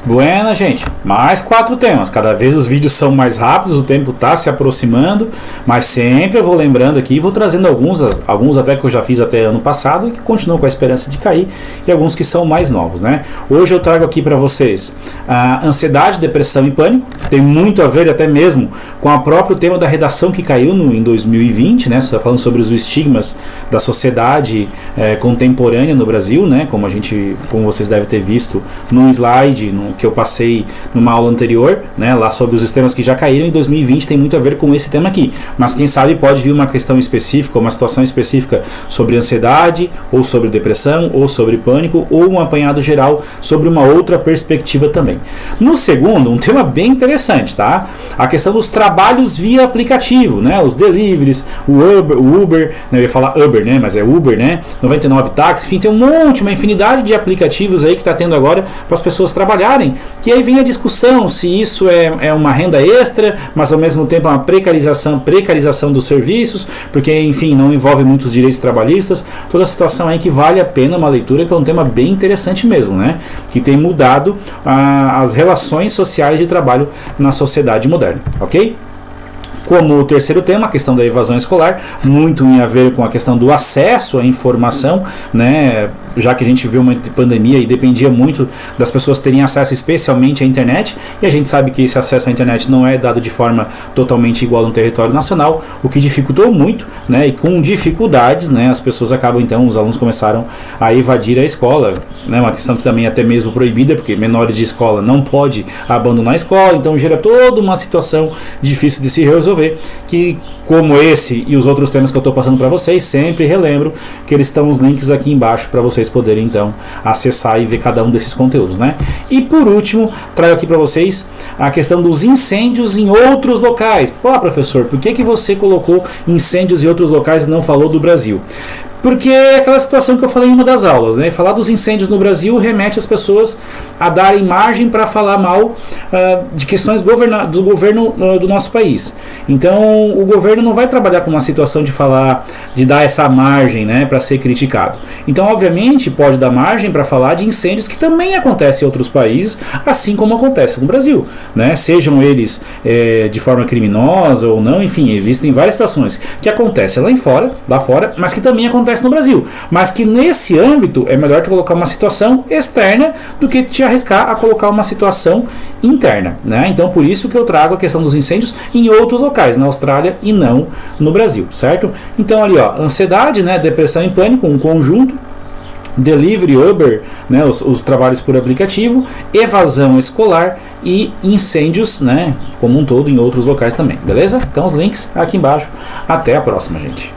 Buena, gente, mais 4 temas. Cada vez os vídeos são mais rápidos, o tempo está se aproximando, mas sempre eu vou lembrando aqui, vou trazendo alguns até que eu já fiz até ano passado e que continuam com a esperança de cair, e alguns que são mais novos, né? Hoje eu trago aqui para vocês a ansiedade, depressão e pânico. Tem muito a ver até mesmo com o próprio tema da redação que caiu em 2020, né? Você está falando sobre os estigmas da sociedade contemporânea no Brasil, né? Como vocês devem ter visto no slide que eu passei numa aula anterior, né, lá sobre os sistemas que já caíram em 2020, tem muito a ver com esse tema aqui, mas quem sabe pode vir uma questão específica, uma situação específica sobre ansiedade, ou sobre depressão, ou sobre pânico, ou um apanhado geral sobre uma outra perspectiva também. No segundo, um tema bem interessante, tá? A questão dos trabalhos via aplicativo, né, os deliveries, o Uber, né, eu ia falar Uber, né, mas é Uber, né, 99 táxi, enfim, tem uma infinidade de aplicativos aí que está tendo agora para as pessoas trabalharem. E aí vem a discussão se isso é uma renda extra, mas ao mesmo tempo é uma precarização dos serviços, porque enfim, não envolve muitos direitos trabalhistas, toda a situação aí que vale a pena uma leitura, que é um tema bem interessante mesmo, né? Que tem mudado as relações sociais de trabalho na sociedade moderna, ok? Como o terceiro tema, a questão da evasão escolar, muito em a ver com a questão do acesso à informação, né? Já que a gente viu uma pandemia e dependia muito das pessoas terem acesso especialmente à internet, e a gente sabe que esse acesso à internet não é dado de forma totalmente igual no território nacional, o que dificultou muito, né? E com dificuldades, né, as pessoas acabam, então, os alunos começaram a evadir a escola, né? Uma questão que também é até mesmo proibida, porque menores de escola não pode abandonar a escola, então gera toda uma situação difícil de se resolver, que como esse e os outros temas que eu estou passando para vocês, sempre relembro que eles estão os links aqui embaixo para vocês poderem então acessar e ver cada um desses conteúdos, né? E por último, trago aqui para vocês a questão dos incêndios em outros locais. Pô, professor, por que você colocou incêndios em outros locais e não falou do Brasil? Porque é aquela situação que eu falei em uma das aulas, né? Falar dos incêndios no Brasil remete as pessoas a darem margem para falar mal de questões do governo do nosso país. Então o governo não vai trabalhar com uma situação de dar essa margem, né, para ser criticado. Então obviamente pode dar margem para falar de incêndios que também acontecem em outros países, assim como acontece no Brasil, né? Sejam eles de forma criminosa ou não, enfim, existem várias situações que acontecem lá fora, mas que também acontecem no Brasil, mas que nesse âmbito é melhor tu colocar uma situação externa do que te arriscar a colocar uma situação interna, né? Então por isso que eu trago a questão dos incêndios em outros locais, na Austrália e não no Brasil, certo? Então ali, ó, ansiedade, né, depressão e pânico, um conjunto, delivery, Uber, né, os trabalhos por aplicativo, evasão escolar e incêndios, né, como um todo em outros locais também, beleza? Então os links aqui embaixo. Até a próxima, gente.